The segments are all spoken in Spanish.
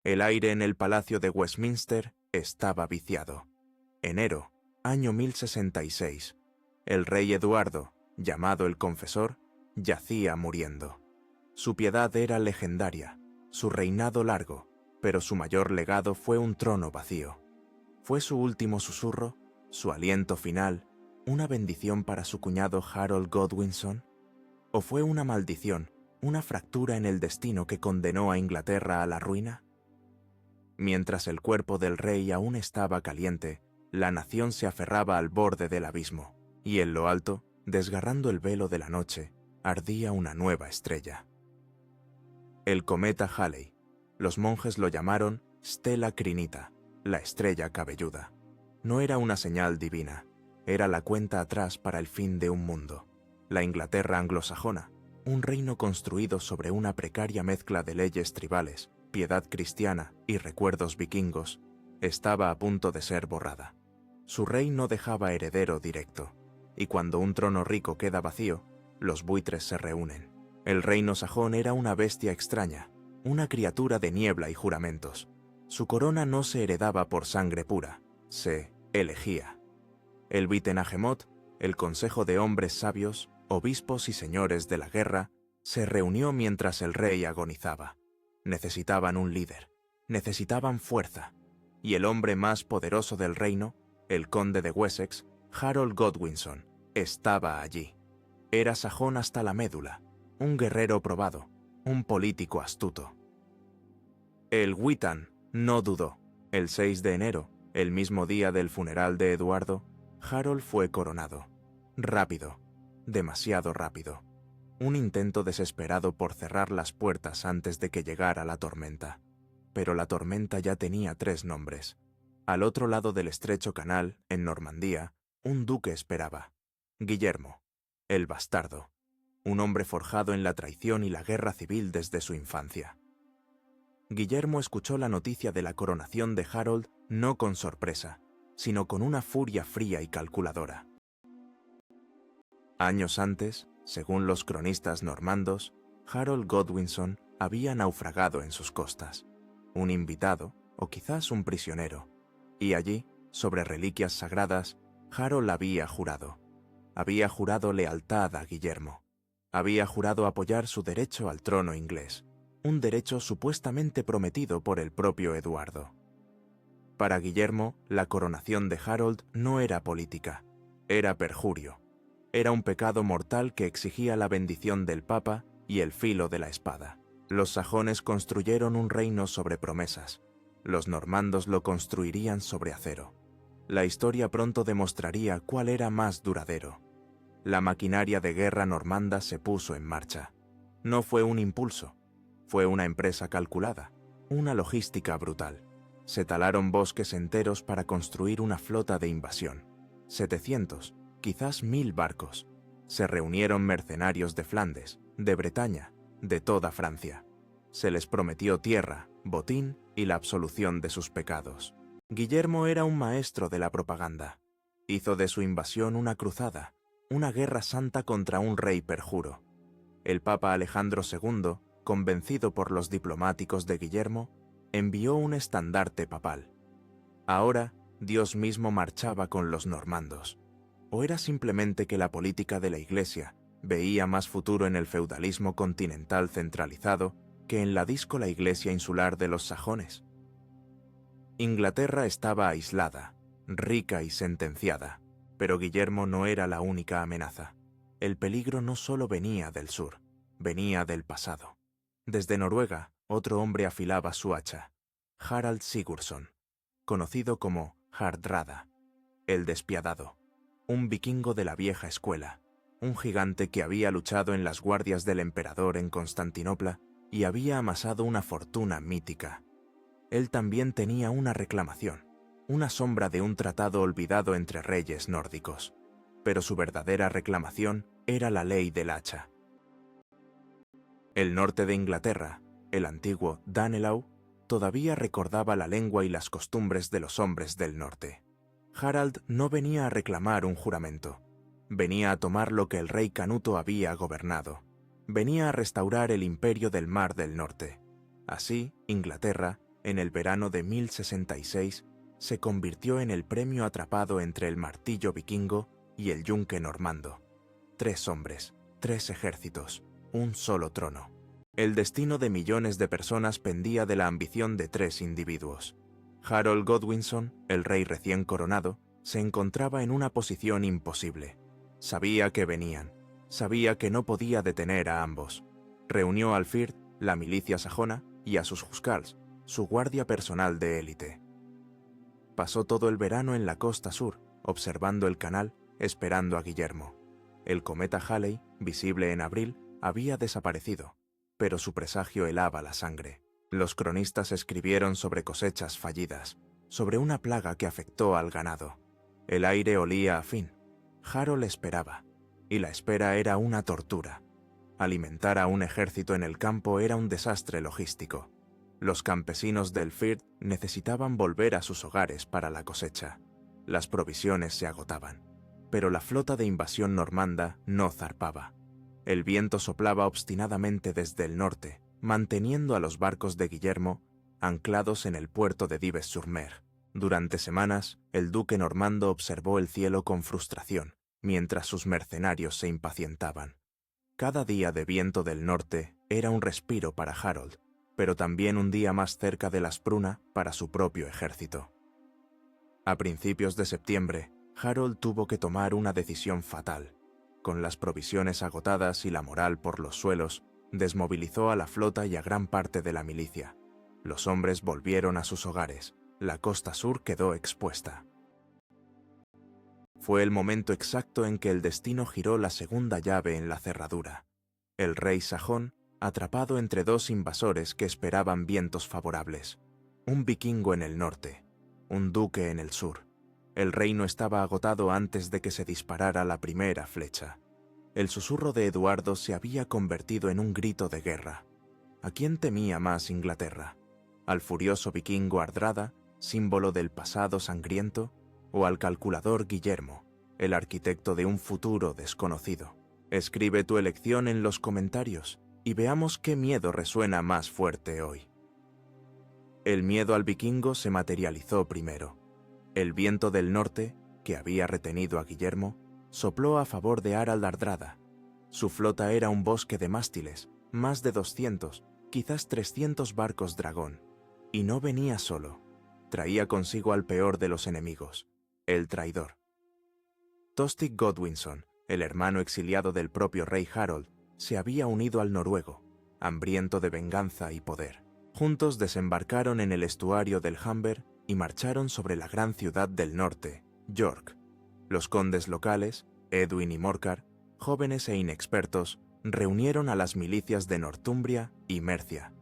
El aire en el Palacio de Westminster estaba viciado. Enero, año 1066. El rey Eduardo, llamado el Confesor, yacía muriendo. Su piedad era legendaria, su reinado largo, pero su mayor legado fue un trono vacío. Fue su último susurro, su aliento final, una bendición para su cuñado Harold Godwinson, ¿o fue una maldición, una fractura en el destino que condenó a Inglaterra a la ruina? Mientras el cuerpo del rey aún estaba caliente, la nación se aferraba al borde del abismo, y en lo alto, desgarrando el velo de la noche, ardía una nueva estrella. El cometa Halley. Los monjes lo llamaron Stella Crinita, la estrella cabelluda. No era una señal divina, era la cuenta atrás para el fin de un mundo. La Inglaterra anglosajona, un reino construido sobre una precaria mezcla de leyes tribales, piedad cristiana y recuerdos vikingos, estaba a punto de ser borrada. Su rey no dejaba heredero directo, y cuando un trono rico queda vacío, los buitres se reúnen. El reino sajón era una bestia extraña, una criatura de niebla y juramentos. Su corona no se heredaba por sangre pura, se elegía. El Witenagemot, el consejo de hombres sabios, obispos y señores de la guerra, se reunió mientras el rey agonizaba. Necesitaban un líder, necesitaban fuerza, y el hombre más poderoso del reino, el conde de Wessex, Harold Godwinson, estaba allí. Era sajón hasta la médula, un guerrero probado, un político astuto. El Witan no dudó. El 6 de enero, el mismo día del funeral de Eduardo, Harold fue coronado. Rápido, demasiado rápido. Un intento desesperado por cerrar las puertas antes de que llegara la tormenta. Pero la tormenta ya tenía 3 nombres. Al otro lado del estrecho canal, en Normandía, un duque esperaba. Guillermo, el bastardo. Un hombre forjado en la traición y la guerra civil desde su infancia. Guillermo escuchó la noticia de la coronación de Harold no con sorpresa, sino con una furia fría y calculadora. Años antes, según los cronistas normandos, Harold Godwinson había naufragado en sus costas, un invitado o quizás un prisionero, y allí, sobre reliquias sagradas, Harold había jurado lealtad a Guillermo, había jurado apoyar su derecho al trono inglés, un derecho supuestamente prometido por el propio Eduardo. Para Guillermo, la coronación de Harold no era política, era perjurio. Era un pecado mortal que exigía la bendición del Papa y el filo de la espada. Los sajones construyeron un reino sobre promesas. Los normandos lo construirían sobre acero. La historia pronto demostraría cuál era más duradero. La maquinaria de guerra normanda se puso en marcha. No fue un impulso, fue una empresa calculada, una logística brutal. Se talaron bosques enteros para construir una flota de invasión. 700, quizás 1000 barcos. Se reunieron mercenarios de Flandes, de Bretaña, de toda Francia. Se les prometió tierra, botín y la absolución de sus pecados. Guillermo era un maestro de la propaganda. Hizo de su invasión una cruzada, una guerra santa contra un rey perjuro. El Papa Alejandro II, convencido por los diplomáticos de Guillermo, envió un estandarte papal. Ahora, Dios mismo marchaba con los normandos. ¿O era simplemente que la política de la Iglesia veía más futuro en el feudalismo continental centralizado que en la díscola Iglesia insular de los sajones? Inglaterra estaba aislada, rica y sentenciada, pero Guillermo no era la única amenaza. El peligro no solo venía del sur, venía del pasado. Desde Noruega, otro hombre afilaba su hacha, Harald Sigurdsson, conocido como Hardrada, el despiadado, un vikingo de la vieja escuela, un gigante que había luchado en las guardias del emperador en Constantinopla y había amasado una fortuna mítica. Él también tenía una reclamación, una sombra de un tratado olvidado entre reyes nórdicos, pero su verdadera reclamación era la ley del hacha. El norte de Inglaterra, el antiguo Danelaw, todavía recordaba la lengua y las costumbres de los hombres del norte. Harald no venía a reclamar un juramento, venía a tomar lo que el rey Canuto había gobernado, venía a restaurar el imperio del Mar del Norte. Así, Inglaterra, en el verano de 1066, se convirtió en el premio atrapado entre el martillo vikingo y el yunque normando. 3 hombres, 3 ejércitos, un solo trono. El destino de millones de personas pendía de la ambición de 3 individuos. Harold Godwinson, el rey recién coronado, se encontraba en una posición imposible. Sabía que venían, sabía que no podía detener a ambos. Reunió al Firth, la milicia sajona, y a sus Huskarls, su guardia personal de élite. Pasó todo el verano en la costa sur, observando el canal, esperando a Guillermo. El cometa Halley, visible en abril, había desaparecido, pero su presagio helaba la sangre. Los cronistas escribieron sobre cosechas fallidas, sobre una plaga que afectó al ganado. El aire olía a fin. Harold esperaba, y la espera era una tortura. Alimentar a un ejército en el campo era un desastre logístico. Los campesinos del Firth necesitaban volver a sus hogares para la cosecha. Las provisiones se agotaban, pero la flota de invasión normanda no zarpaba. El viento soplaba obstinadamente desde el norte, manteniendo a los barcos de Guillermo anclados en el puerto de Dives-sur-Mer. Durante semanas, el duque normando observó el cielo con frustración, mientras sus mercenarios se impacientaban. Cada día de viento del norte era un respiro para Harold, pero también un día más cerca de la Aspruna para su propio ejército. A principios de septiembre, Harold tuvo que tomar una decisión fatal. Con las provisiones agotadas y la moral por los suelos, desmovilizó a la flota y a gran parte de la milicia. Los hombres volvieron a sus hogares. La costa sur quedó expuesta. Fue el momento exacto en que el destino giró la segunda llave en la cerradura. El rey sajón, atrapado entre 2 invasores que esperaban vientos favorables. Un vikingo en el norte, un duque en el sur. El reino estaba agotado antes de que se disparara la primera flecha. El susurro de Eduardo se había convertido en un grito de guerra. ¿A quién temía más Inglaterra? ¿Al furioso vikingo Hardrada, símbolo del pasado sangriento, o al calculador Guillermo, el arquitecto de un futuro desconocido? Escribe tu elección en los comentarios y veamos qué miedo resuena más fuerte hoy. El miedo al vikingo se materializó primero. El viento del norte, que había retenido a Guillermo, sopló a favor de Harald Hardrada. Su flota era un bosque de mástiles, más de 200, quizás 300 barcos dragón. Y no venía solo. Traía consigo al peor de los enemigos, el traidor. Tostig Godwinson, el hermano exiliado del propio rey Harold, se había unido al noruego, hambriento de venganza y poder. Juntos desembarcaron en el estuario del Humber y marcharon sobre la gran ciudad del norte, York. Los condes locales, Edwin y Morcar, jóvenes e inexpertos, reunieron a las milicias de Northumbria y Mercia.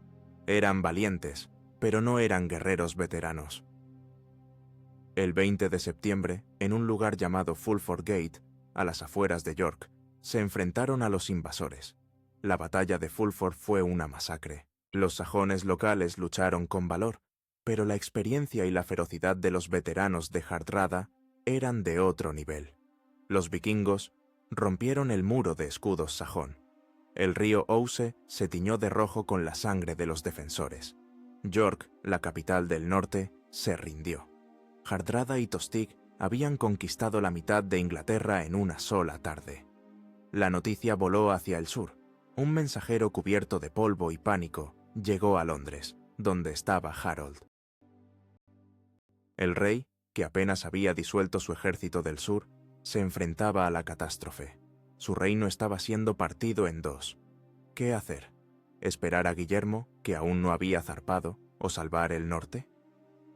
Eran valientes, pero no eran guerreros veteranos. El 20 de septiembre, en un lugar llamado Fulford Gate, a las afueras de York, se enfrentaron a los invasores. La batalla de Fulford fue una masacre. Los sajones locales lucharon con valor, pero la experiencia y la ferocidad de los veteranos de Hardrada eran de otro nivel. Los vikingos rompieron el muro de escudos sajón. El río Ouse se tiñó de rojo con la sangre de los defensores. York, la capital del norte, se rindió. Hardrada y Tostig habían conquistado la mitad de Inglaterra en una sola tarde. La noticia voló hacia el sur. Un mensajero cubierto de polvo y pánico llegó a Londres, donde estaba Harold. El rey, que apenas había disuelto su ejército del sur, se enfrentaba a la catástrofe. Su reino estaba siendo partido en 2. ¿Qué hacer? ¿Esperar a Guillermo, que aún no había zarpado, o salvar el norte?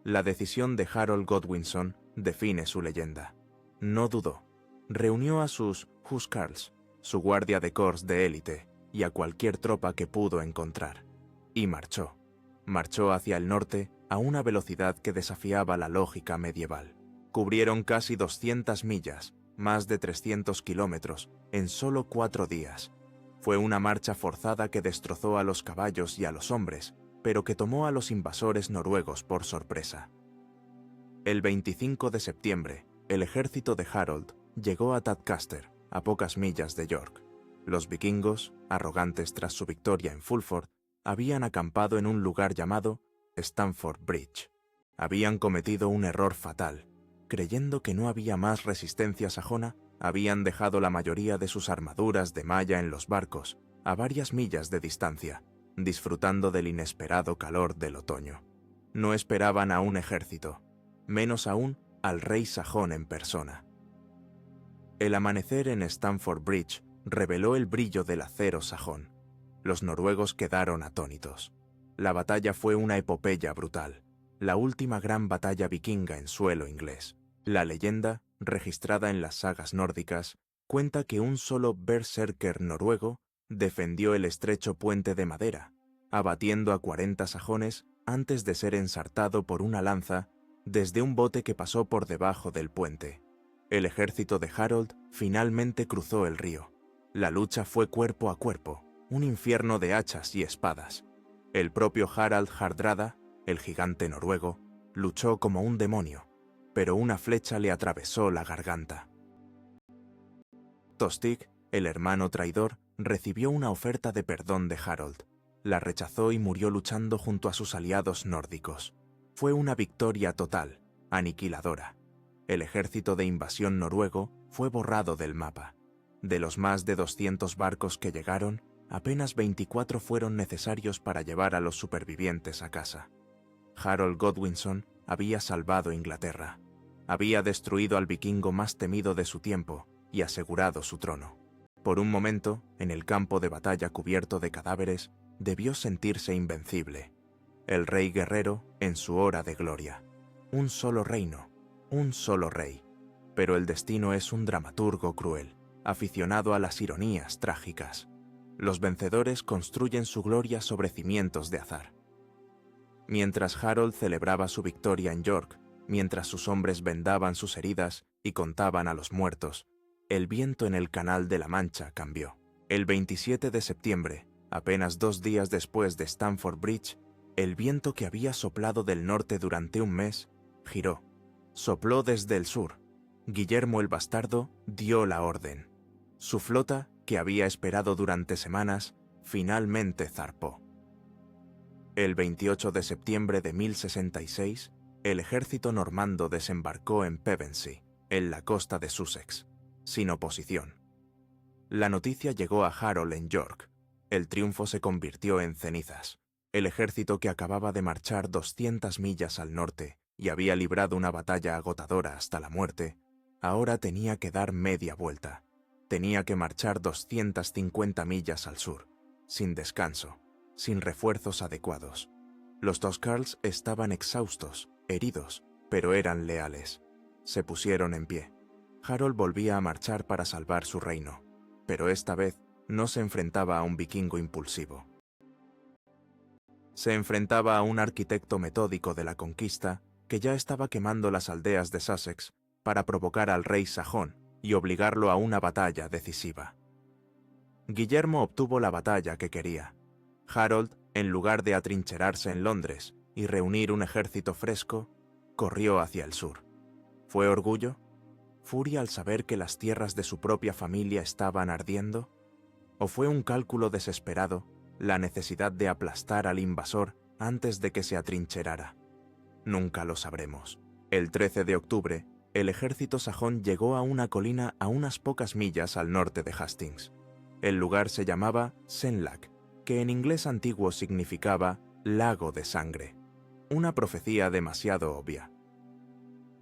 La decisión de Harold Godwinson define su leyenda. No dudó. Reunió a sus Huskarls, su guardia de corps de élite, y a cualquier tropa que pudo encontrar. Y marchó. Marchó hacia el norte a una velocidad que desafiaba la lógica medieval. Cubrieron casi 200 millas, más de 300 kilómetros, en solo 4 días. Fue una marcha forzada que destrozó a los caballos y a los hombres, pero que tomó a los invasores noruegos por sorpresa. El 25 de septiembre, el ejército de Harold llegó a Tadcaster, a pocas millas de York. Los vikingos, arrogantes tras su victoria en Fulford, habían acampado en un lugar llamado Stamford Bridge. Habían cometido un error fatal. Creyendo que no había más resistencia sajona, habían dejado la mayoría de sus armaduras de malla en los barcos, a varias millas de distancia, disfrutando del inesperado calor del otoño. No esperaban a un ejército, menos aún al rey sajón en persona. El amanecer en Stamford Bridge reveló el brillo del acero sajón. Los noruegos quedaron atónitos. La batalla fue una epopeya brutal, la última gran batalla vikinga en suelo inglés. La leyenda, registrada en las sagas nórdicas, cuenta que un solo berserker noruego defendió el estrecho puente de madera, abatiendo a 40 sajones antes de ser ensartado por una lanza desde un bote que pasó por debajo del puente. El ejército de Harold finalmente cruzó el río. La lucha fue cuerpo a cuerpo, un infierno de hachas y espadas. El propio Harald Hardrada, el gigante noruego, luchó como un demonio, pero una flecha le atravesó la garganta. Tostig, el hermano traidor, recibió una oferta de perdón de Harold. La rechazó y murió luchando junto a sus aliados nórdicos. Fue una victoria total, aniquiladora. El ejército de invasión noruego fue borrado del mapa. De los más de 200 barcos que llegaron, apenas 24 fueron necesarios para llevar a los supervivientes a casa. Harold Godwinson había salvado Inglaterra. Había destruido al vikingo más temido de su tiempo y asegurado su trono. Por un momento, en el campo de batalla cubierto de cadáveres, debió sentirse invencible. El rey guerrero en su hora de gloria. Un solo reino, un solo rey. Pero el destino es un dramaturgo cruel, aficionado a las ironías trágicas. Los vencedores construyen su gloria sobre cimientos de azar. Mientras Harold celebraba su victoria en York, mientras sus hombres vendaban sus heridas y contaban a los muertos, el viento en el Canal de la Mancha cambió. El 27 de septiembre, apenas 2 días después de Stamford Bridge, el viento que había soplado del norte durante un mes, giró. Sopló desde el sur. Guillermo el Bastardo dio la orden. Su flota, que había esperado durante semanas, finalmente zarpó. El 28 de septiembre de 1066, el ejército normando desembarcó en Pevensey, en la costa de Sussex, sin oposición. La noticia llegó a Harold en York. El triunfo se convirtió en cenizas. El ejército que acababa de marchar 200 millas al norte y había librado una batalla agotadora hasta la muerte, ahora tenía que dar media vuelta. Tenía que marchar 250 millas al sur, sin descanso, sin refuerzos adecuados. Los Toscarls estaban exhaustos, heridos, pero eran leales. Se pusieron en pie. Harold volvía a marchar para salvar su reino, pero esta vez no se enfrentaba a un vikingo impulsivo. Se enfrentaba a un arquitecto metódico de la conquista que ya estaba quemando las aldeas de Sussex para provocar al rey sajón y obligarlo a una batalla decisiva. Guillermo obtuvo la batalla que quería. Harold, en lugar de atrincherarse en Londres y reunir un ejército fresco, corrió hacia el sur. ¿Fue orgullo? ¿Furia al saber que las tierras de su propia familia estaban ardiendo? ¿O fue un cálculo desesperado, la necesidad de aplastar al invasor antes de que se atrincherara? Nunca lo sabremos. El 13 de octubre, el ejército sajón llegó a una colina a unas pocas millas al norte de Hastings. El lugar se llamaba Senlac, que en inglés antiguo significaba lago de sangre, una profecía demasiado obvia.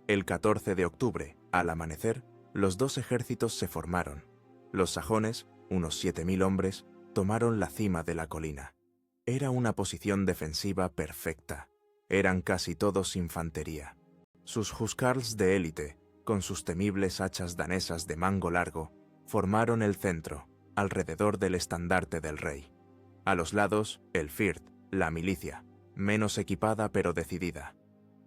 El 14 de octubre, al amanecer, los dos ejércitos se formaron. Los sajones, unos 7.000 hombres, tomaron la cima de la colina. Era una posición defensiva perfecta. Eran casi todos infantería. Sus huscarls de élite, con sus temibles hachas danesas de mango largo, formaron el centro, alrededor del estandarte del rey. A los lados, el Firth, la milicia, menos equipada pero decidida.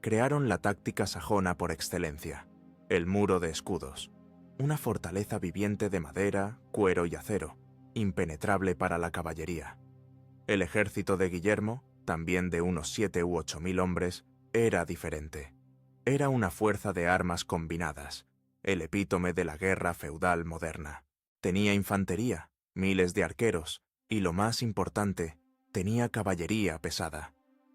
Crearon la táctica sajona por excelencia, el muro de escudos, una fortaleza viviente de madera, cuero y acero, impenetrable para la caballería. El ejército de Guillermo, también de unos 7 u 8.000 hombres, era diferente. Era una fuerza de armas combinadas, el epítome de la guerra feudal moderna. Tenía infantería, miles de arqueros, y lo más importante, tenía caballería pesada.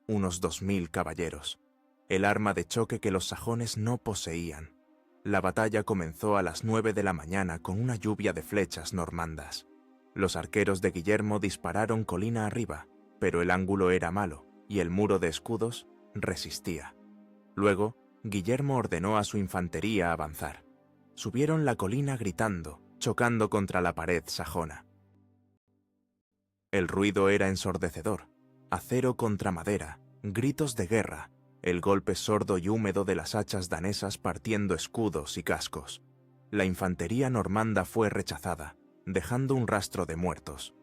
unos 2000 caballeros, el arma de choque que los sajones no poseían. La batalla comenzó a las 9 de la mañana con una lluvia de flechas normandas. Los arqueros de Guillermo dispararon colina arriba, pero el ángulo era malo y el muro de escudos resistía. Luego, Guillermo ordenó a su infantería avanzar. Subieron la colina gritando, chocando contra la pared sajona. El ruido era ensordecedor. Acero contra madera, gritos de guerra, el golpe sordo y húmedo de las hachas danesas partiendo escudos y cascos. La infantería normanda fue rechazada, dejando un rastro de muertos.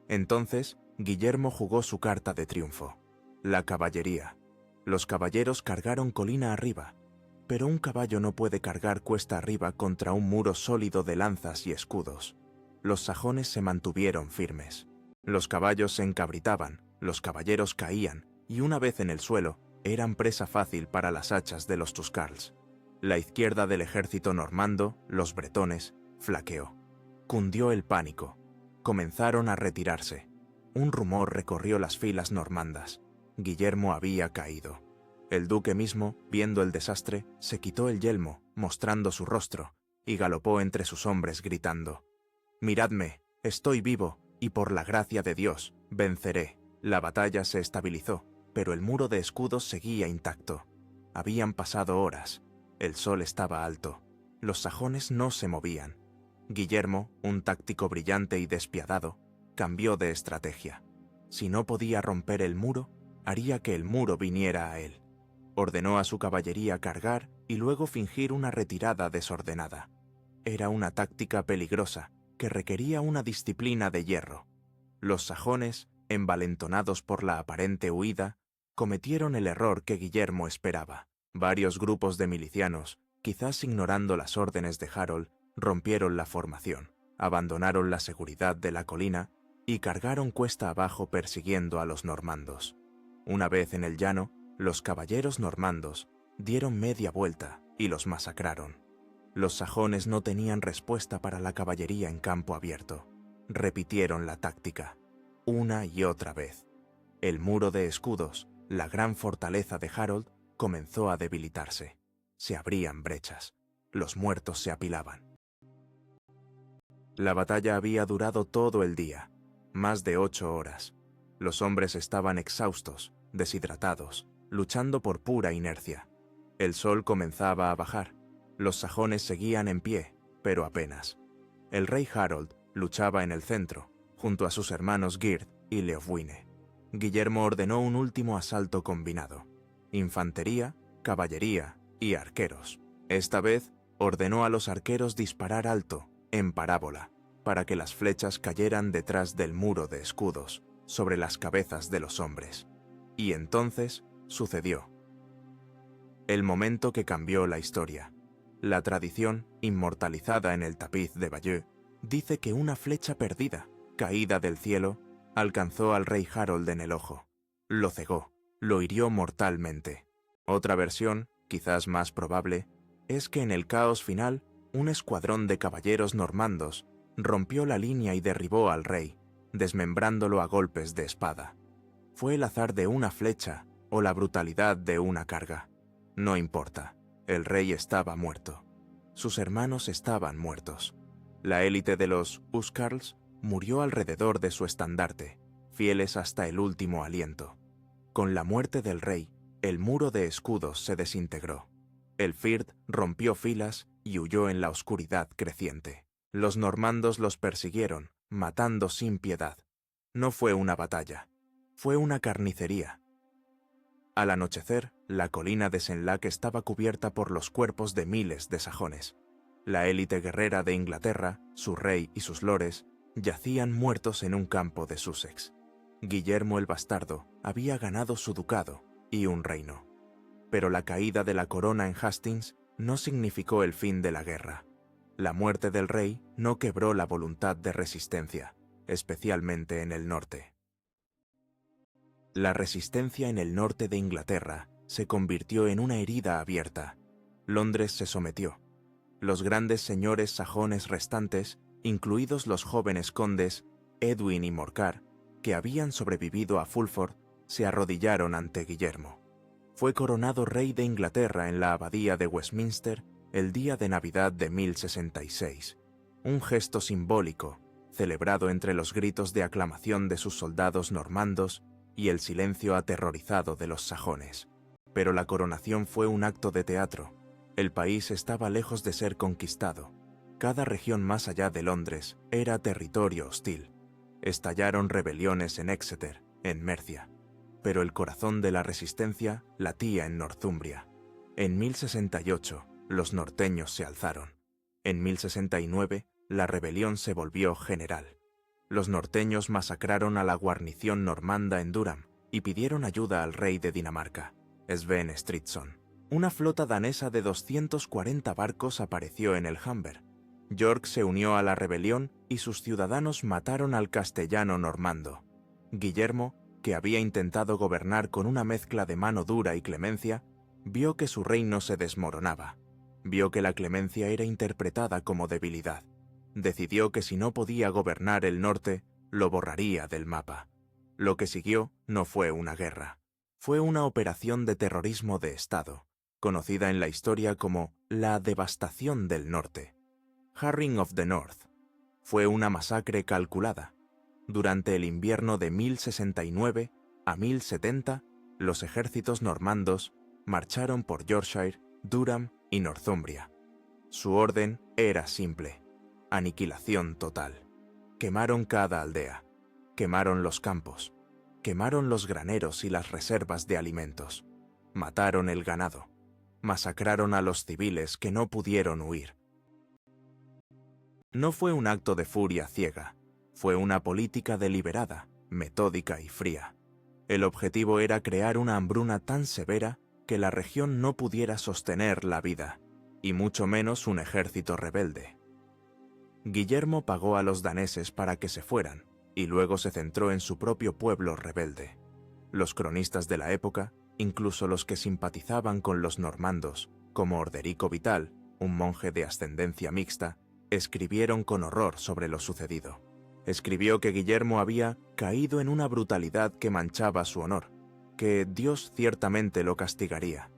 Entonces, Guillermo jugó su carta de triunfo. La caballería. Los caballeros cargaron colina arriba, pero un caballo no puede cargar cuesta arriba contra un muro sólido de lanzas y escudos. Los sajones se mantuvieron firmes. Los caballos se encabritaban, los caballeros caían, y una vez en el suelo, eran presa fácil para las hachas de los tuscarls. La izquierda del ejército normando, los bretones, flaqueó. Cundió el pánico. Comenzaron a retirarse. Un rumor recorrió las filas normandas. Guillermo había caído. El duque mismo, viendo el desastre, se quitó el yelmo, mostrando su rostro, y galopó entre sus hombres gritando: «Miradme, estoy vivo, y por la gracia de Dios, venceré». La batalla se estabilizó, pero el muro de escudos seguía intacto. Habían pasado horas. El sol estaba alto. Los sajones no se movían. Guillermo, un táctico brillante y despiadado, cambió de estrategia. Si no podía romper el muro, haría que el muro viniera a él. Ordenó a su caballería cargar y luego fingir una retirada desordenada. Era una táctica peligrosa que requería una disciplina de hierro. Los sajones, envalentonados por la aparente huida, cometieron el error que Guillermo esperaba. Varios grupos de milicianos, quizás ignorando las órdenes de Harold, rompieron la formación, abandonaron la seguridad de la colina y cargaron cuesta abajo persiguiendo a los normandos. Una vez en el llano, los caballeros normandos dieron media vuelta y los masacraron. Los sajones no tenían respuesta para la caballería en campo abierto. Repitieron la táctica, una y otra vez. El muro de escudos, la gran fortaleza de Harold, comenzó a debilitarse. Se abrían brechas. Los muertos se apilaban. La batalla había durado todo el día, más de 8 horas. Los hombres estaban exhaustos, deshidratados, luchando por pura inercia. El sol comenzaba a bajar. Los sajones seguían en pie, pero apenas. El rey Harold luchaba en el centro, junto a sus hermanos Gyrth y Leofwine. Guillermo ordenó un último asalto combinado: infantería, caballería y arqueros. Esta vez ordenó a los arqueros disparar alto, en parábola, para que las flechas cayeran detrás del muro de escudos, sobre las cabezas de los hombres. Y entonces sucedió. El momento que cambió la historia. La tradición, inmortalizada en el tapiz de Bayeux, dice que una flecha perdida, caída del cielo, alcanzó al rey Harold en el ojo. Lo cegó, lo hirió mortalmente. Otra versión, quizás más probable, es que en el caos final, un escuadrón de caballeros normandos rompió la línea y derribó al rey, desmembrándolo a golpes de espada. Fue el azar de una flecha o la brutalidad de una carga. No importa, el rey estaba muerto. Sus hermanos estaban muertos. La élite de los Huscarls murió alrededor de su estandarte, fieles hasta el último aliento. Con la muerte del rey, el muro de escudos se desintegró. El Firth rompió filas y huyó en la oscuridad creciente. Los normandos los persiguieron, matando sin piedad. No fue una batalla, fue una carnicería. Al anochecer, la colina de Senlac estaba cubierta por los cuerpos de miles de sajones. La élite guerrera de Inglaterra, su rey y sus lores, yacían muertos en un campo de Sussex. Guillermo el Bastardo había ganado su ducado y un reino. Pero la caída de la corona en Hastings no significó el fin de la guerra. La muerte del rey no quebró la voluntad de resistencia, especialmente en el norte. La resistencia en el norte de Inglaterra se convirtió en una herida abierta. Londres se sometió. Los grandes señores sajones restantes, incluidos los jóvenes condes Edwin y Morcar, que habían sobrevivido a Fulford, se arrodillaron ante Guillermo. Fue coronado rey de Inglaterra en la abadía de Westminster el día de Navidad de 1066, un gesto simbólico celebrado entre los gritos de aclamación de sus soldados normandos y el silencio aterrorizado de los sajones. Pero la coronación fue un acto de teatro. El país estaba lejos de ser conquistado. Cada región más allá de Londres era territorio hostil. Estallaron rebeliones en Exeter, en Mercia. Pero el corazón de la resistencia latía en Northumbria. En 1068, los norteños se alzaron. En 1069, la rebelión se volvió general. Los norteños masacraron a la guarnición normanda en Durham y pidieron ayuda al rey de Dinamarca, Sven Stridsson. Una flota danesa de 240 barcos apareció en el Humber. York se unió a la rebelión y sus ciudadanos mataron al castellano normando. Guillermo, que había intentado gobernar con una mezcla de mano dura y clemencia, vio que su reino se desmoronaba. Vio que la clemencia era interpretada como debilidad. Decidió que si no podía gobernar el norte, lo borraría del mapa. Lo que siguió no fue una guerra. Fue una operación de terrorismo de Estado, conocida en la historia como la devastación del norte. Harrying of the North. Fue una masacre calculada. Durante el invierno de 1069 a 1070, los ejércitos normandos marcharon por Yorkshire, Durham y Northumbria. Su orden era simple: aniquilación total. Quemaron cada aldea, quemaron los campos, quemaron los graneros y las reservas de alimentos, mataron el ganado, masacraron a los civiles que no pudieron huir. No fue un acto de furia ciega, fue una política deliberada, metódica y fría. El objetivo era crear una hambruna tan severa que la región no pudiera sostener la vida, y mucho menos un ejército rebelde. Guillermo pagó a los daneses para que se fueran, y luego se centró en su propio pueblo rebelde. Los cronistas de la época, incluso los que simpatizaban con los normandos, como Orderico Vital, un monje de ascendencia mixta, escribieron con horror sobre lo sucedido. Escribió que Guillermo había caído en una brutalidad que manchaba su honor, que Dios ciertamente lo castigaría.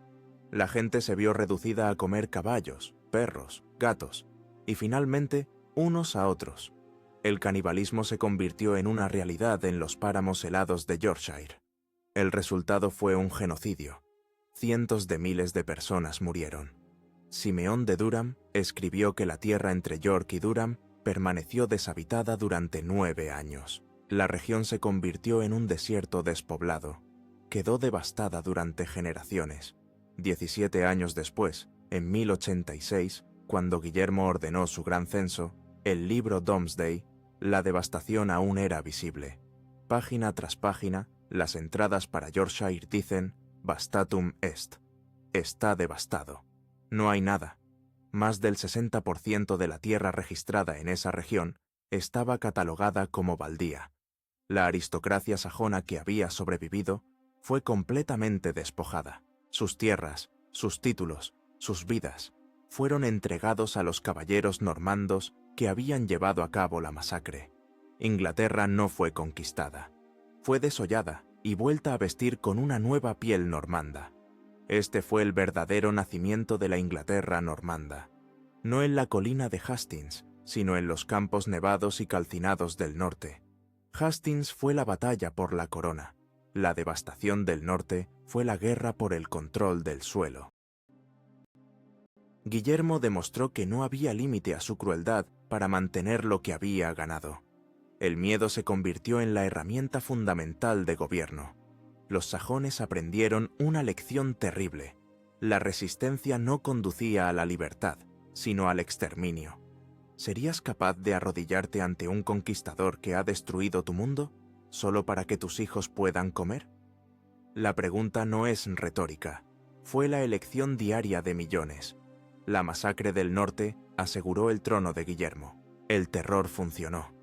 La gente se vio reducida a comer caballos, perros, gatos, y finalmente unos a otros. El canibalismo se convirtió en una realidad en los páramos helados de Yorkshire. El resultado fue un genocidio. Cientos de miles de personas murieron. Simeón de Durham escribió que la tierra entre York y Durham permaneció deshabitada durante 9 años. La región se convirtió en un desierto despoblado. Quedó devastada durante generaciones. 17 años después, en 1086, cuando Guillermo ordenó su gran censo, el libro Domesday, la devastación aún era visible. Página tras página, las entradas para Yorkshire dicen «Vastatum est». Está devastado. No hay nada. Más del 60% de la tierra registrada en esa región estaba catalogada como baldía. La aristocracia sajona que había sobrevivido fue completamente despojada. Sus tierras, sus títulos, sus vidas fueron entregados a los caballeros normandos que habían llevado a cabo la masacre. Inglaterra no fue conquistada. Fue desollada y vuelta a vestir con una nueva piel normanda. Este fue el verdadero nacimiento de la Inglaterra normanda. No en la colina de Hastings, sino en los campos nevados y calcinados del norte. Hastings fue la batalla por la corona. La devastación del norte fue la guerra por el control del suelo. Guillermo demostró que no había límite a su crueldad para mantener lo que había ganado. El miedo se convirtió en la herramienta fundamental de gobierno. Los sajones aprendieron una lección terrible. La resistencia no conducía a la libertad, sino al exterminio. ¿Serías capaz de arrodillarte ante un conquistador que ha destruido tu mundo, solo para que tus hijos puedan comer? La pregunta no es retórica. Fue la elección diaria de millones. La masacre del norte aseguró el trono de Guillermo. El terror funcionó.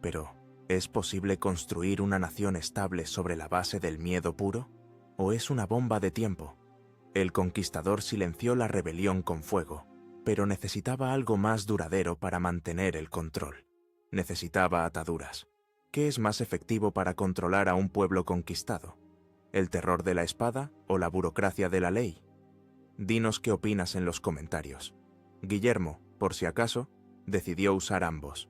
Pero, ¿es posible construir una nación estable sobre la base del miedo puro? ¿O es una bomba de tiempo? El conquistador silenció la rebelión con fuego, pero necesitaba algo más duradero para mantener el control. Necesitaba ataduras. ¿Qué es más efectivo para controlar a un pueblo conquistado? ¿El terror de la espada o la burocracia de la ley? Dinos qué opinas en los comentarios. Guillermo, por si acaso, decidió usar ambos.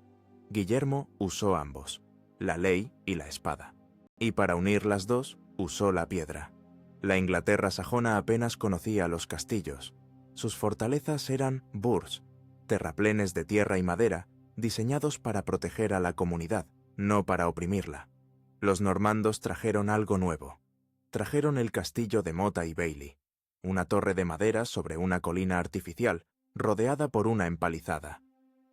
Guillermo usó ambos, la ley y la espada. Y para unir las dos, usó la piedra. La Inglaterra sajona apenas conocía los castillos. Sus fortalezas eran burhs, terraplenes de tierra y madera, diseñados para proteger a la comunidad, no para oprimirla. Los normandos trajeron algo nuevo. Trajeron el castillo de Mota y Bailey, una torre de madera sobre una colina artificial, rodeada por una empalizada.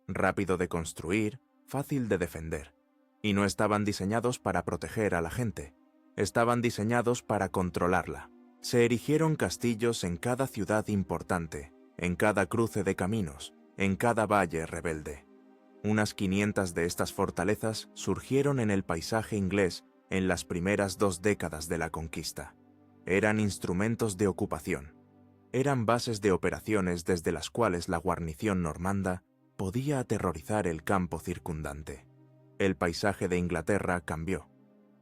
Rápido de construir, fácil de defender. Y no estaban diseñados para proteger a la gente, estaban diseñados para controlarla. Se erigieron castillos en cada ciudad importante, en cada cruce de caminos, en cada valle rebelde. Unas 500 de estas fortalezas surgieron en el paisaje inglés en las primeras 2 décadas de la conquista. Eran instrumentos de ocupación. Eran bases de operaciones desde las cuales la guarnición normanda podía aterrorizar el campo circundante. El paisaje de Inglaterra cambió.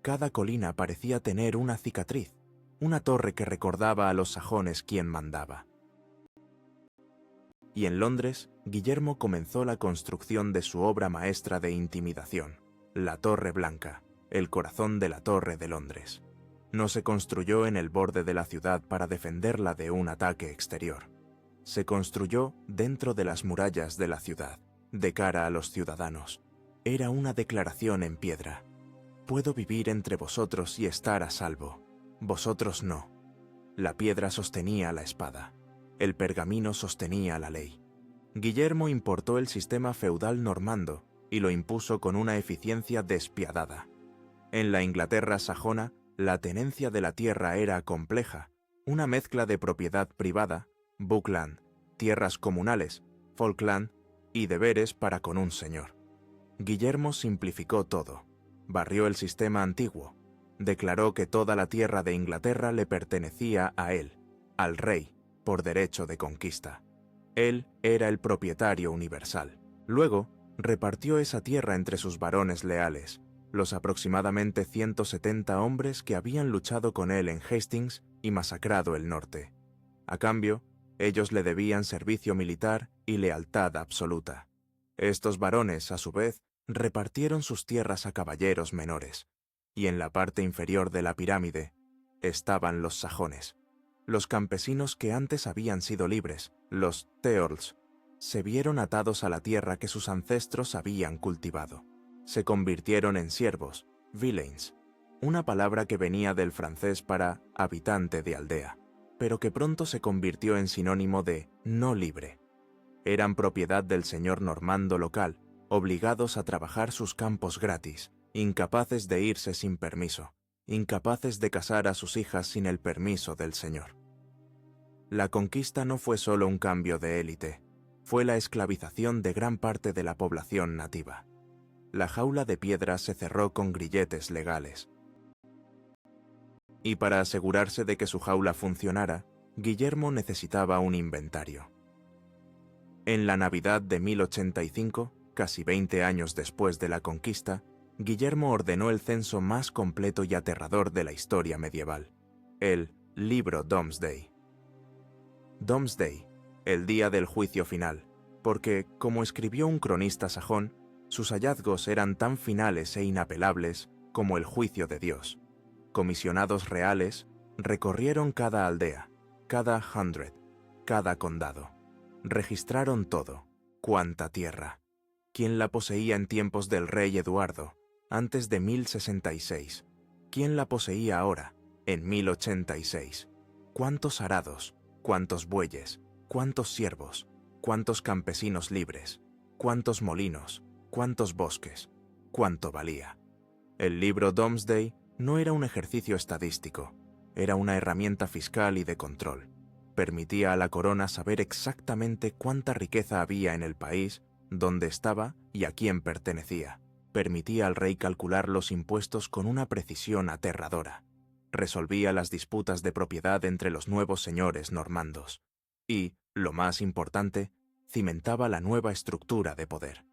Cada colina parecía tener una cicatriz, una torre que recordaba a los sajones quién mandaba. Y en Londres, Guillermo comenzó la construcción de su obra maestra de intimidación, la Torre Blanca, el corazón de la Torre de Londres. No se construyó en el borde de la ciudad para defenderla de un ataque exterior. Se construyó dentro de las murallas de la ciudad, de cara a los ciudadanos. Era una declaración en piedra. Puedo vivir entre vosotros y estar a salvo. Vosotros no. La piedra sostenía la espada. El pergamino sostenía la ley. Guillermo importó el sistema feudal normando y lo impuso con una eficiencia despiadada. En la Inglaterra sajona, la tenencia de la tierra era compleja, una mezcla de propiedad privada, Buckland, tierras comunales, Falkland y deberes para con un señor. Guillermo simplificó todo, barrió el sistema antiguo, declaró que toda la tierra de Inglaterra le pertenecía a él, al rey, por derecho de conquista. Él era el propietario universal. Luego, repartió esa tierra entre sus varones leales, los aproximadamente 170 hombres que habían luchado con él en Hastings y masacrado el norte. A cambio, ellos le debían servicio militar y lealtad absoluta. Estos varones, a su vez, repartieron sus tierras a caballeros menores, y en la parte inferior de la pirámide estaban los sajones. Los campesinos que antes habían sido libres, los Theorls, se vieron atados a la tierra que sus ancestros habían cultivado. Se convirtieron en siervos, villeins, una palabra que venía del francés para habitante de aldea, pero que pronto se convirtió en sinónimo de no libre. Eran propiedad del señor normando local, obligados a trabajar sus campos gratis, incapaces de irse sin permiso, incapaces de casar a sus hijas sin el permiso del señor. La conquista no fue solo un cambio de élite, fue la esclavización de gran parte de la población nativa. La jaula de piedra se cerró con grilletes legales. Y para asegurarse de que su jaula funcionara, Guillermo necesitaba un inventario. En la Navidad de 1085, casi 20 años después de la conquista, Guillermo ordenó el censo más completo y aterrador de la historia medieval, el Libro Domesday. Domesday, el día del juicio final, porque, como escribió un cronista sajón, sus hallazgos eran tan finales e inapelables como el juicio de Dios. Comisionados reales recorrieron cada aldea, cada hundred, cada condado. Registraron todo, cuánta tierra. ¿Quién la poseía en tiempos del rey Eduardo, antes de 1066? ¿Quién la poseía ahora, en 1086? ¿Cuántos arados, cuántos bueyes, cuántos siervos, cuántos campesinos libres, cuántos molinos, cuántos bosques, cuánto valía? El libro Domesday no era un ejercicio estadístico, era una herramienta fiscal y de control. Permitía a la corona saber exactamente cuánta riqueza había en el país, dónde estaba y a quién pertenecía. Permitía al rey calcular los impuestos con una precisión aterradora. Resolvía las disputas de propiedad entre los nuevos señores normandos. Y, lo más importante, cimentaba la nueva estructura de poder.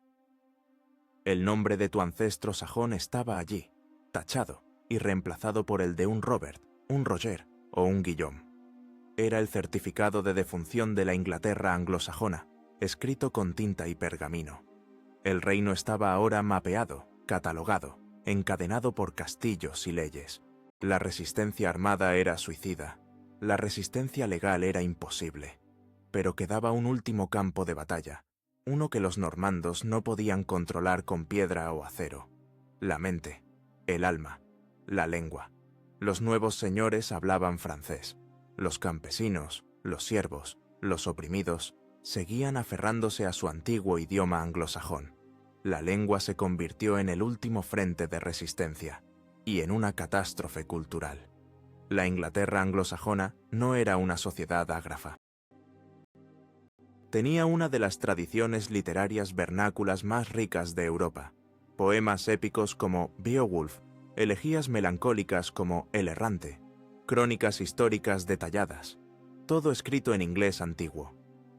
El nombre de tu ancestro sajón estaba allí, tachado y reemplazado por el de un Robert, un Roger o un Guillaume. Era el certificado de defunción de la Inglaterra anglosajona, escrito con tinta y pergamino. El reino estaba ahora mapeado, catalogado, encadenado por castillos y leyes. La resistencia armada era suicida. La resistencia legal era imposible. Pero quedaba un último campo de batalla, uno que los normandos no podían controlar con piedra o acero: la mente, el alma, la lengua. Los nuevos señores hablaban francés. Los campesinos, los siervos, los oprimidos, seguían aferrándose a su antiguo idioma anglosajón. La lengua se convirtió en el último frente de resistencia y en una catástrofe cultural. La Inglaterra anglosajona no era una sociedad ágrafa. Tenía una de las tradiciones literarias vernáculas más ricas de Europa. Poemas épicos como Beowulf, elegías melancólicas como El errante, crónicas históricas detalladas, todo escrito en inglés antiguo.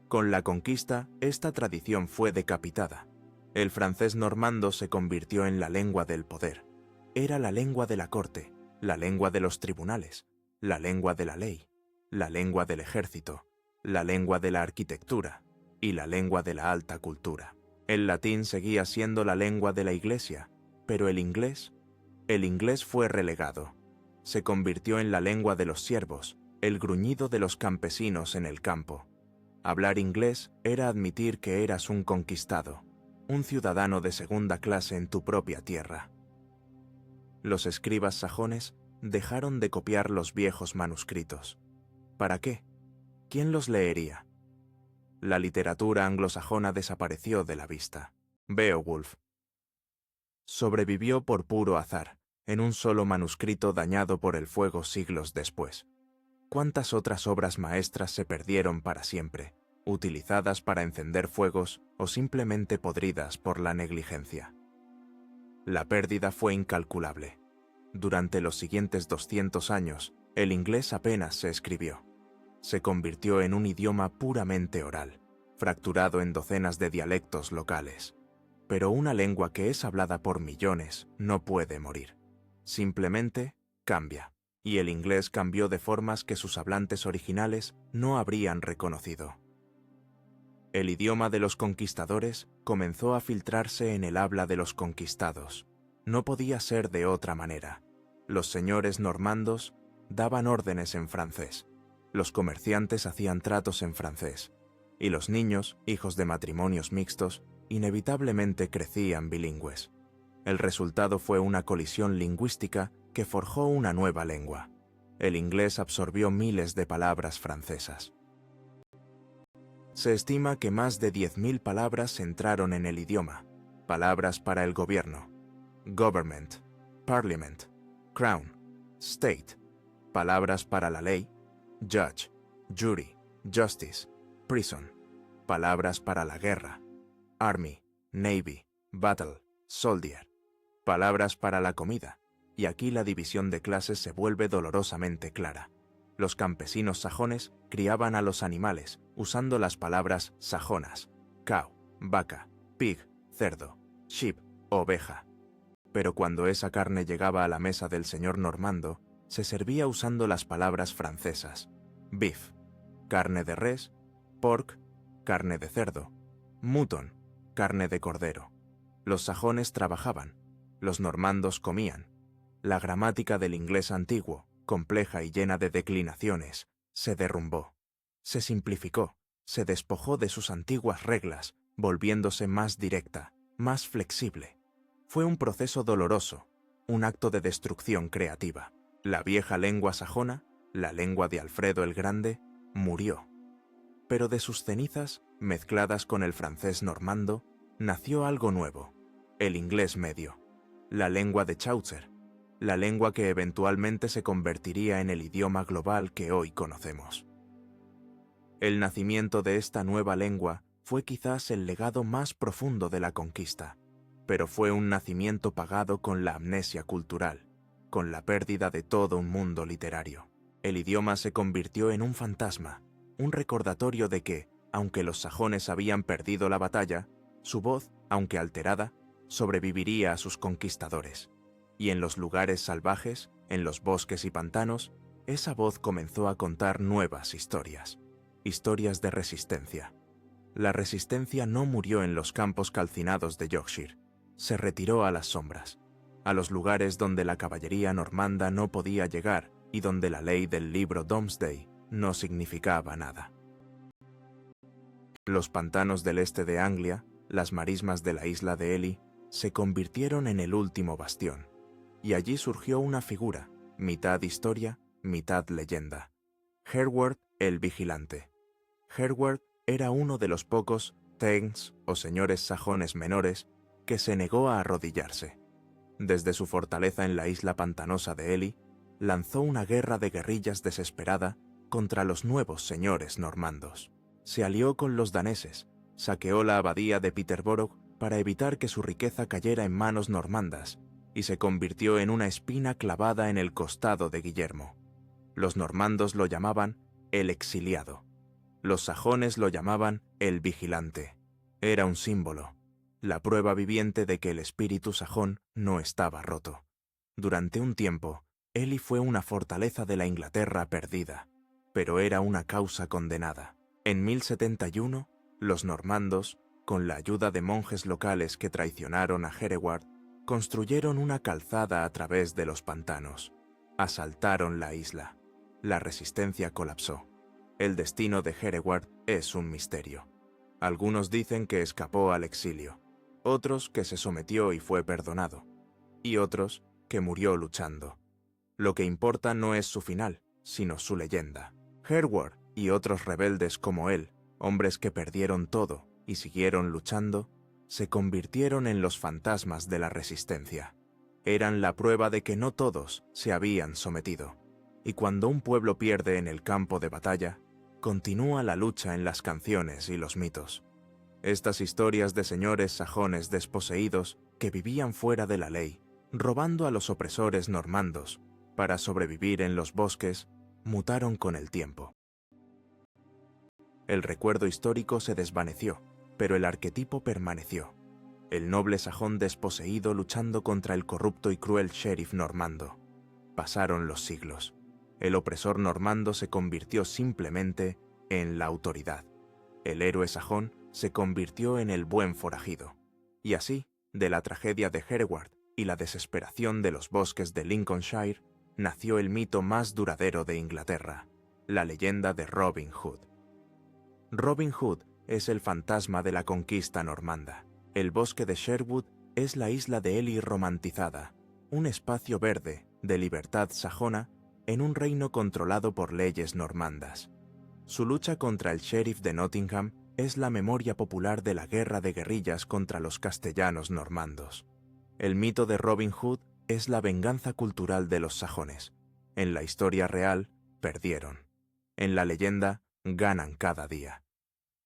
Con la conquista, esta tradición fue decapitada. El francés normando se convirtió en la lengua del poder. Era la lengua de la corte, la lengua de los tribunales, la lengua de la ley, la lengua del ejército, la lengua de la arquitectura y la lengua de la alta cultura. El latín seguía siendo la lengua de la iglesia, pero el inglés fue relegado. Se convirtió en la lengua de los siervos, el gruñido de los campesinos en el campo. Hablar inglés era admitir que eras un conquistado, un ciudadano de segunda clase en tu propia tierra. Los escribas sajones dejaron de copiar los viejos manuscritos. ¿Para qué? ¿Quién los leería? La literatura anglosajona desapareció de la vista. Beowulf sobrevivió por puro azar, en un solo manuscrito dañado por el fuego siglos después. ¿Cuántas otras obras maestras se perdieron para siempre, utilizadas para encender fuegos o simplemente podridas por la negligencia? La pérdida fue incalculable. Durante los siguientes 200 años, el inglés apenas se escribió. Se convirtió en un idioma puramente oral, fracturado en docenas de dialectos locales. Pero una lengua que es hablada por millones no puede morir. Simplemente cambia, y el inglés cambió de formas que sus hablantes originales no habrían reconocido. El idioma de los conquistadores comenzó a filtrarse en el habla de los conquistados. No podía ser de otra manera. Los señores normandos daban órdenes en francés, los comerciantes hacían tratos en francés, y los niños, hijos de matrimonios mixtos, inevitablemente crecían bilingües. El resultado fue una colisión lingüística que forjó una nueva lengua. El inglés absorbió miles de palabras francesas. Se estima que más de 10.000 palabras entraron en el idioma, palabras para el gobierno, government, parliament, crown, state, palabras para la ley, judge, jury, justice, prison, palabras para la guerra, army, navy, battle, soldier, palabras para la comida, y aquí la división de clases se vuelve dolorosamente clara. Los campesinos sajones criaban a los animales usando las palabras sajonas, cow, vaca, pig, cerdo, sheep, oveja. Pero cuando esa carne llegaba a la mesa del señor normando, se servía usando las palabras francesas, beef, carne de res, pork, carne de cerdo, mutton, carne de cordero. Los sajones trabajaban, los normandos comían. La gramática del inglés antiguo, compleja y llena de declinaciones, se derrumbó. Se simplificó, se despojó de sus antiguas reglas, volviéndose más directa, más flexible. Fue un proceso doloroso, un acto de destrucción creativa. La vieja lengua sajona, la lengua de Alfredo el Grande, murió. Pero de sus cenizas, mezcladas con el francés normando, nació algo nuevo, el inglés medio, la lengua de Chaucer, la lengua que eventualmente se convertiría en el idioma global que hoy conocemos. El nacimiento de esta nueva lengua fue quizás el legado más profundo de la conquista, pero fue un nacimiento pagado con la amnesia cultural, con la pérdida de todo un mundo literario. El idioma se convirtió en un fantasma, un recordatorio de que, aunque los sajones habían perdido la batalla, su voz, aunque alterada, sobreviviría a sus conquistadores. Y en los lugares salvajes, en los bosques y pantanos, esa voz comenzó a contar nuevas historias, historias de resistencia. La resistencia no murió en los campos calcinados de Yorkshire, se retiró a las sombras, a los lugares donde la caballería normanda no podía llegar y donde la ley del libro Domesday no significaba nada. Los pantanos del este de Anglia, las marismas de la isla de Ely, se convirtieron en el último bastión, y allí surgió una figura, mitad historia, mitad leyenda. Hereward el Vigilante. Hereward era uno de los pocos thanes o señores sajones menores que se negó a arrodillarse. Desde su fortaleza en la isla pantanosa de Ely, lanzó una guerra de guerrillas desesperada contra los nuevos señores normandos. Se alió con los daneses, saqueó la abadía de Peterborough para evitar que su riqueza cayera en manos normandas y se convirtió en una espina clavada en el costado de Guillermo. Los normandos lo llamaban el exiliado. Los sajones lo llamaban el vigilante. Era un símbolo, la prueba viviente de que el espíritu sajón no estaba roto. Durante un tiempo, Ely fue una fortaleza de la Inglaterra perdida, pero era una causa condenada. En 1071, los normandos, con la ayuda de monjes locales que traicionaron a Hereward, construyeron una calzada a través de los pantanos. Asaltaron la isla. La resistencia colapsó. El destino de Hereward es un misterio. Algunos dicen que escapó al exilio, otros que se sometió y fue perdonado, y otros que murió luchando. Lo que importa no es su final, sino su leyenda. Hereward y otros rebeldes como él, hombres que perdieron todo y siguieron luchando, se convirtieron en los fantasmas de la resistencia. Eran la prueba de que no todos se habían sometido. Y cuando un pueblo pierde en el campo de batalla, continúa la lucha en las canciones y los mitos. Estas historias de señores sajones desposeídos que vivían fuera de la ley, robando a los opresores normandos para sobrevivir en los bosques, mutaron con el tiempo. El recuerdo histórico se desvaneció, pero el arquetipo permaneció. El noble sajón desposeído luchando contra el corrupto y cruel sheriff normando. Pasaron los siglos. El opresor normando se convirtió simplemente en la autoridad. El héroe sajón se convirtió en el buen forajido. Y así, de la tragedia de Hereward y la desesperación de los bosques de Lincolnshire, nació el mito más duradero de Inglaterra, la leyenda de Robin Hood. Robin Hood es el fantasma de la conquista normanda. El bosque de Sherwood es la isla de Ely romantizada, un espacio verde de libertad sajona en un reino controlado por leyes normandas. Su lucha contra el sheriff de Nottingham es la memoria popular de la guerra de guerrillas contra los castellanos normandos. El mito de Robin Hood es la venganza cultural de los sajones. En la historia real, perdieron. En la leyenda, ganan cada día.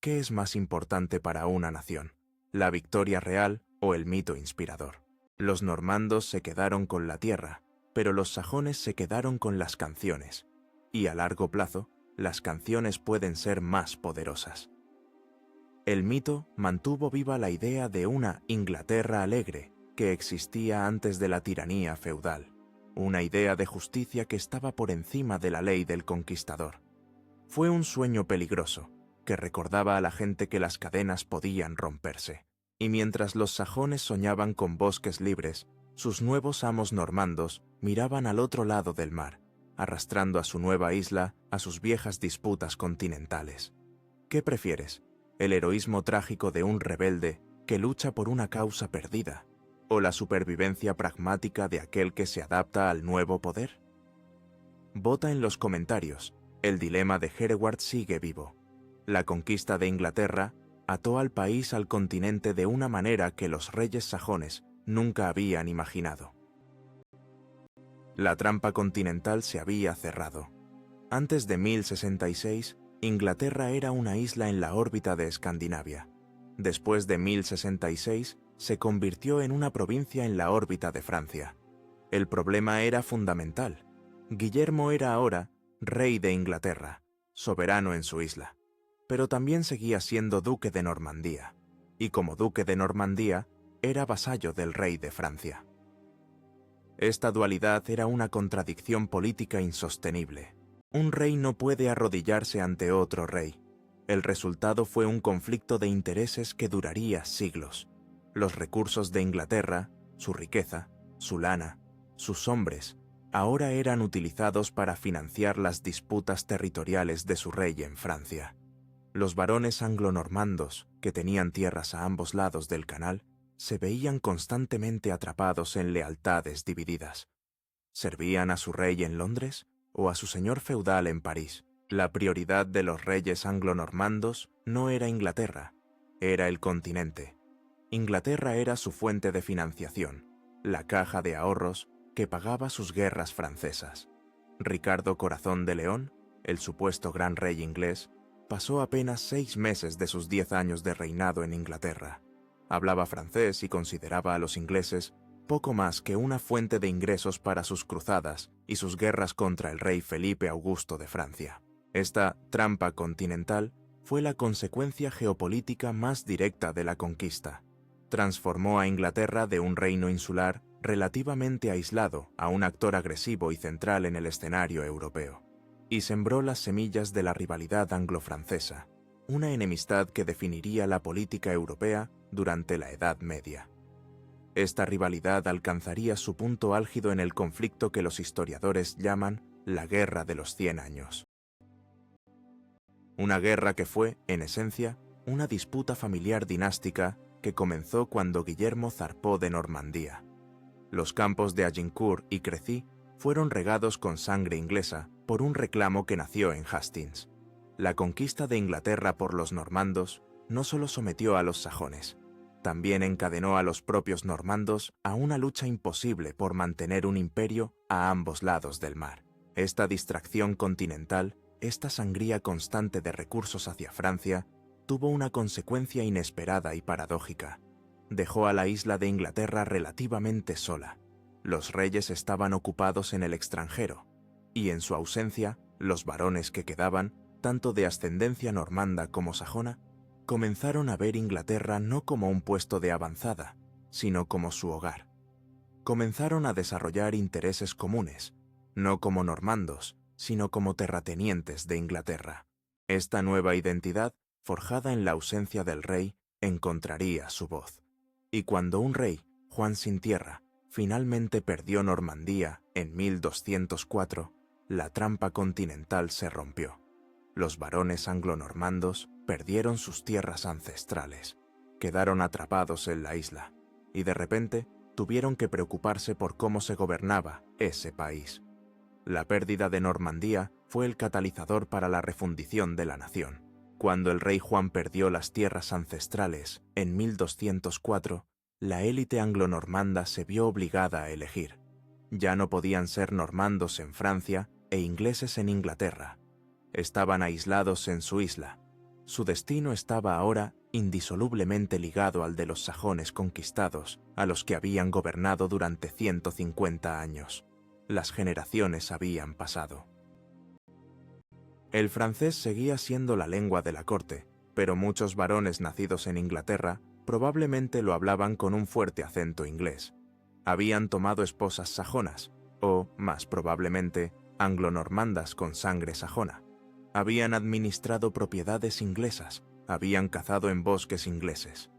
¿Qué es más importante para una nación? ¿La victoria real o el mito inspirador? Los normandos se quedaron con la tierra, pero los sajones se quedaron con las canciones. Y a largo plazo, las canciones pueden ser más poderosas. El mito mantuvo viva la idea de una Inglaterra alegre que existía antes de la tiranía feudal, una idea de justicia que estaba por encima de la ley del conquistador. Fue un sueño peligroso, que recordaba a la gente que las cadenas podían romperse, y mientras los sajones soñaban con bosques libres, sus nuevos amos normandos miraban al otro lado del mar, arrastrando a su nueva isla a sus viejas disputas continentales. ¿Qué prefieres? ¿El heroísmo trágico de un rebelde que lucha por una causa perdida? ¿O la supervivencia pragmática de aquel que se adapta al nuevo poder? Vota en los comentarios. El dilema de Hereward sigue vivo. La conquista de Inglaterra ató al país al continente de una manera que los reyes sajones nunca habían imaginado. La trampa continental se había cerrado. Antes de 1066, Inglaterra era una isla en la órbita de Escandinavia. Después de 1066, se convirtió en una provincia en la órbita de Francia. El problema era fundamental. Guillermo era ahora rey de Inglaterra, soberano en su isla, pero también seguía siendo duque de Normandía, y como duque de Normandía, era vasallo del rey de Francia. Esta dualidad era una contradicción política insostenible. Un rey no puede arrodillarse ante otro rey. El resultado fue un conflicto de intereses que duraría siglos. Los recursos de Inglaterra, su riqueza, su lana, sus hombres, ahora eran utilizados para financiar las disputas territoriales de su rey en Francia. Los varones anglonormandos, que tenían tierras a ambos lados del canal, se veían constantemente atrapados en lealtades divididas. ¿Servían a su rey en Londres o a su señor feudal en París? La prioridad de los reyes anglonormandos no era Inglaterra, era el continente. Inglaterra era su fuente de financiación, la caja de ahorros que pagaba sus guerras francesas. Ricardo Corazón de León, el supuesto gran rey inglés, pasó apenas 6 meses de sus 10 años de reinado en Inglaterra. Hablaba francés y consideraba a los ingleses poco más que una fuente de ingresos para sus cruzadas y sus guerras contra el rey Felipe Augusto de Francia. Esta trampa continental fue la consecuencia geopolítica más directa de la conquista. Transformó a Inglaterra de un reino insular relativamente aislado a un actor agresivo y central en el escenario europeo, y sembró las semillas de la rivalidad anglo-francesa, una enemistad que definiría la política europea durante la Edad Media. Esta rivalidad alcanzaría su punto álgido en el conflicto que los historiadores llaman la Guerra de los 100 Años. Una guerra que fue, en esencia, una disputa familiar dinástica que comenzó cuando Guillermo zarpó de Normandía. Los campos de Agincourt y Crecy fueron regados con sangre inglesa por un reclamo que nació en Hastings. La conquista de Inglaterra por los normandos no solo sometió a los sajones, también encadenó a los propios normandos a una lucha imposible por mantener un imperio a ambos lados del mar. Esta distracción continental, esta sangría constante de recursos hacia Francia, tuvo una consecuencia inesperada y paradójica. Dejó a la isla de Inglaterra relativamente sola. Los reyes estaban ocupados en el extranjero, y en su ausencia, los varones que quedaban, tanto de ascendencia normanda como sajona, comenzaron a ver Inglaterra no como un puesto de avanzada, sino como su hogar. Comenzaron a desarrollar intereses comunes, no como normandos, sino como terratenientes de Inglaterra. Esta nueva identidad, forjada en la ausencia del rey, encontraría su voz. Y cuando un rey, Juan sin tierra, finalmente perdió Normandía en 1204, la trampa continental se rompió. Los varones anglonormandos perdieron sus tierras ancestrales, quedaron atrapados en la isla, y de repente tuvieron que preocuparse por cómo se gobernaba ese país. La pérdida de Normandía fue el catalizador para la refundición de la nación. Cuando el rey Juan perdió las tierras ancestrales en 1204, la élite anglonormanda se vio obligada a elegir. Ya no podían ser normandos en Francia e ingleses en Inglaterra. Estaban aislados en su isla. Su destino estaba ahora indisolublemente ligado al de los sajones conquistados, a los que habían gobernado durante 150 años. Las generaciones habían pasado. El francés seguía siendo la lengua de la corte, pero muchos varones nacidos en Inglaterra probablemente lo hablaban con un fuerte acento inglés. Habían tomado esposas sajonas, o, más probablemente, anglonormandas con sangre sajona. Habían administrado propiedades inglesas, habían cazado en bosques ingleses.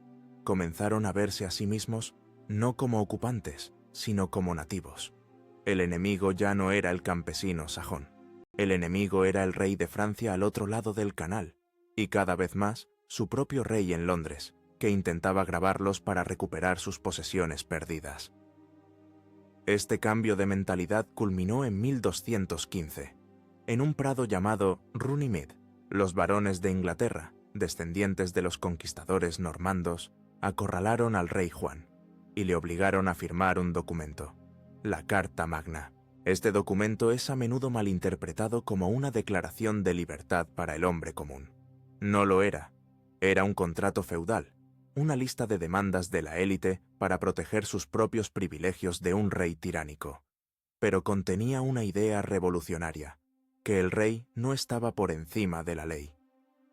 Comenzaron a verse a sí mismos no como ocupantes, sino como nativos. El enemigo ya no era el campesino sajón. El enemigo era el rey de Francia al otro lado del canal, y cada vez más su propio rey en Londres, que intentaba grabarlos para recuperar sus posesiones perdidas. Este cambio de mentalidad culminó en 1215. En un prado llamado Runnymede, los varones de Inglaterra, descendientes de los conquistadores normandos, acorralaron al rey Juan y le obligaron a firmar un documento, la Carta Magna. Este documento es a menudo malinterpretado como una declaración de libertad para el hombre común. No lo era. Era un contrato feudal, una lista de demandas de la élite para proteger sus propios privilegios de un rey tiránico. Pero contenía una idea revolucionaria, que el rey no estaba por encima de la ley.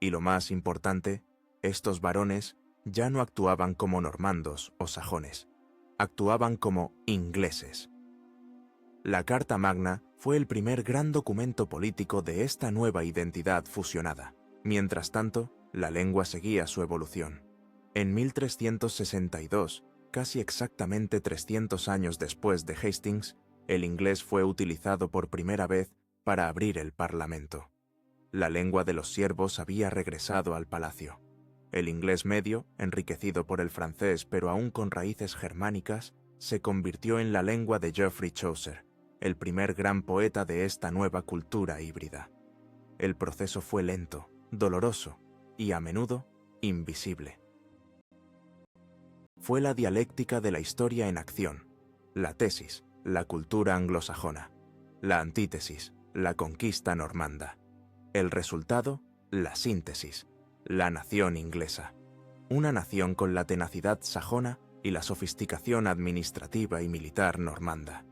Y lo más importante, estos varones ya no actuaban como normandos o sajones, actuaban como ingleses. La Carta Magna fue el primer gran documento político de esta nueva identidad fusionada. Mientras tanto, la lengua seguía su evolución. En 1362, casi exactamente 300 años después de Hastings, el inglés fue utilizado por primera vez para abrir el Parlamento. La lengua de los siervos había regresado al palacio. El inglés medio, enriquecido por el francés pero aún con raíces germánicas, se convirtió en la lengua de Geoffrey Chaucer, el primer gran poeta de esta nueva cultura híbrida. El proceso fue lento, doloroso y, a menudo, invisible. Fue la dialéctica de la historia en acción, la tesis, la cultura anglosajona, la antítesis, la conquista normanda. El resultado, la síntesis, la nación inglesa. Una nación con la tenacidad sajona y la sofisticación administrativa y militar normanda.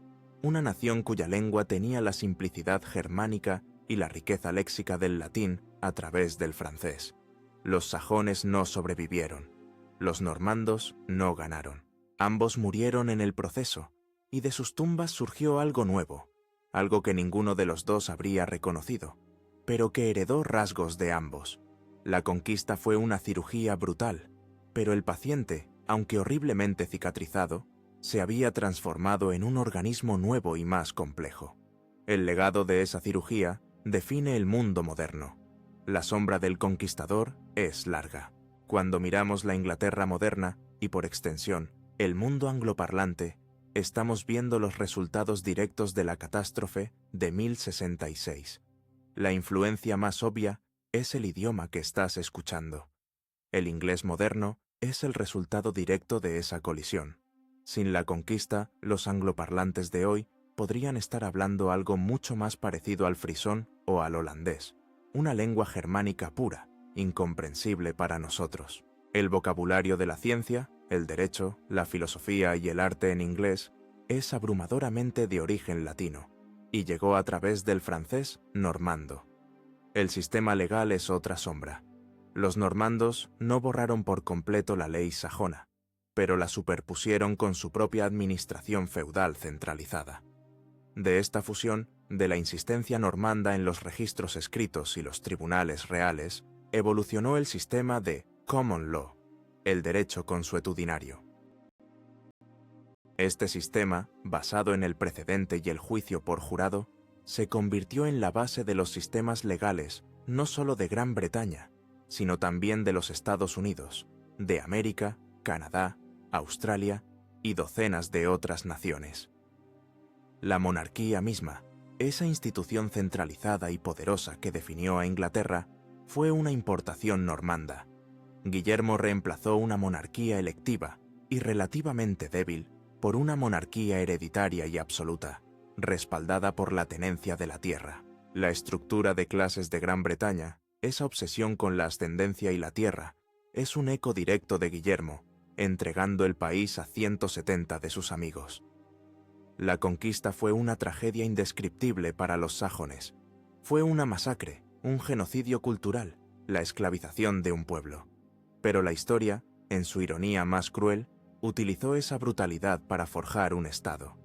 Una nación cuya lengua tenía la simplicidad germánica y la riqueza léxica del latín a través del francés. Los sajones no sobrevivieron. Los normandos no ganaron. Ambos murieron en el proceso, y de sus tumbas surgió algo nuevo, algo que ninguno de los dos habría reconocido, pero que heredó rasgos de ambos. La conquista fue una cirugía brutal, pero el paciente, aunque horriblemente cicatrizado, se había transformado en un organismo nuevo y más complejo. El legado de esa cirugía define el mundo moderno. La sombra del conquistador es larga. Cuando miramos la Inglaterra moderna, y por extensión, el mundo angloparlante, estamos viendo los resultados directos de la catástrofe de 1066. La influencia más obvia es el idioma que estás escuchando. El inglés moderno es el resultado directo de esa colisión. Sin la conquista, los angloparlantes de hoy podrían estar hablando algo mucho más parecido al frisón o al holandés, una lengua germánica pura, incomprensible para nosotros. El vocabulario de la ciencia, el derecho, la filosofía y el arte en inglés es abrumadoramente de origen latino, y llegó a través del francés normando. El sistema legal es otra sombra. Los normandos no borraron por completo la ley sajona, pero la superpusieron con su propia administración feudal centralizada. De esta fusión, de la insistencia normanda en los registros escritos y los tribunales reales, evolucionó el sistema de common law, el derecho consuetudinario. Este sistema, basado en el precedente y el juicio por jurado, se convirtió en la base de los sistemas legales no solo de Gran Bretaña, sino también de los Estados Unidos, de América, Canadá, Australia y docenas de otras naciones. La monarquía misma, esa institución centralizada y poderosa que definió a Inglaterra, fue una importación normanda. Guillermo reemplazó una monarquía electiva y relativamente débil por una monarquía hereditaria y absoluta, respaldada por la tenencia de la tierra. La estructura de clases de Gran Bretaña, esa obsesión con la ascendencia y la tierra, es un eco directo de Guillermo, entregando el país a 170 de sus amigos. La conquista fue una tragedia indescriptible para los sajones. Fue una masacre, un genocidio cultural, la esclavización de un pueblo. Pero la historia, en su ironía más cruel, utilizó esa brutalidad para forjar un Estado.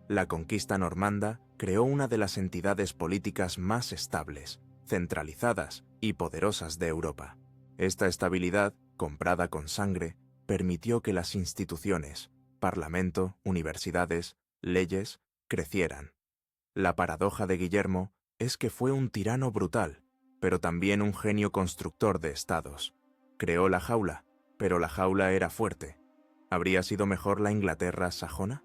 La conquista normanda creó una de las entidades políticas más estables, centralizadas y poderosas de Europa. Esta estabilidad, comprada con sangre, permitió que las instituciones, parlamento, universidades, leyes, crecieran. La paradoja de Guillermo es que fue un tirano brutal, pero también un genio constructor de estados. Creó la jaula, pero la jaula era fuerte. ¿Habría sido mejor la Inglaterra sajona?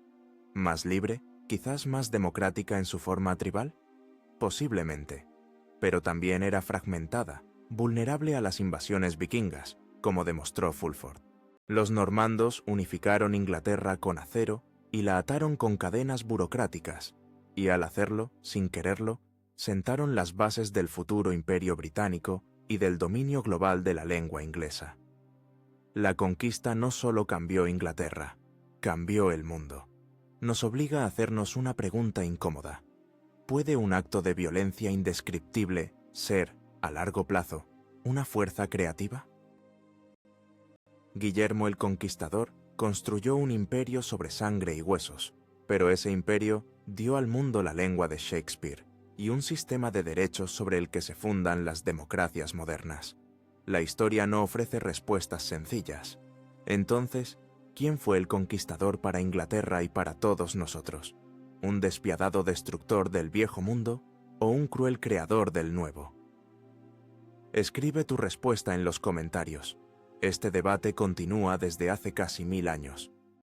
¿Más libre, quizás más democrática en su forma tribal? Posiblemente. Pero también era fragmentada, vulnerable a las invasiones vikingas, como demostró Fulford. Los normandos unificaron Inglaterra con acero y la ataron con cadenas burocráticas, y al hacerlo, sin quererlo, sentaron las bases del futuro imperio británico y del dominio global de la lengua inglesa. La conquista no solo cambió Inglaterra, cambió el mundo. Nos obliga a hacernos una pregunta incómoda. ¿Puede un acto de violencia indescriptible ser, a largo plazo, una fuerza creativa? Guillermo el Conquistador construyó un imperio sobre sangre y huesos, Pero ese imperio dio al mundo la lengua de Shakespeare y un sistema de derechos sobre el que se fundan las democracias modernas. La historia no ofrece respuestas sencillas. Entonces, ¿quién fue el conquistador para Inglaterra y para todos nosotros? ¿Un despiadado destructor del viejo mundo o un cruel creador del nuevo? Escribe tu respuesta en los comentarios. Este debate continúa desde hace casi 1000 años.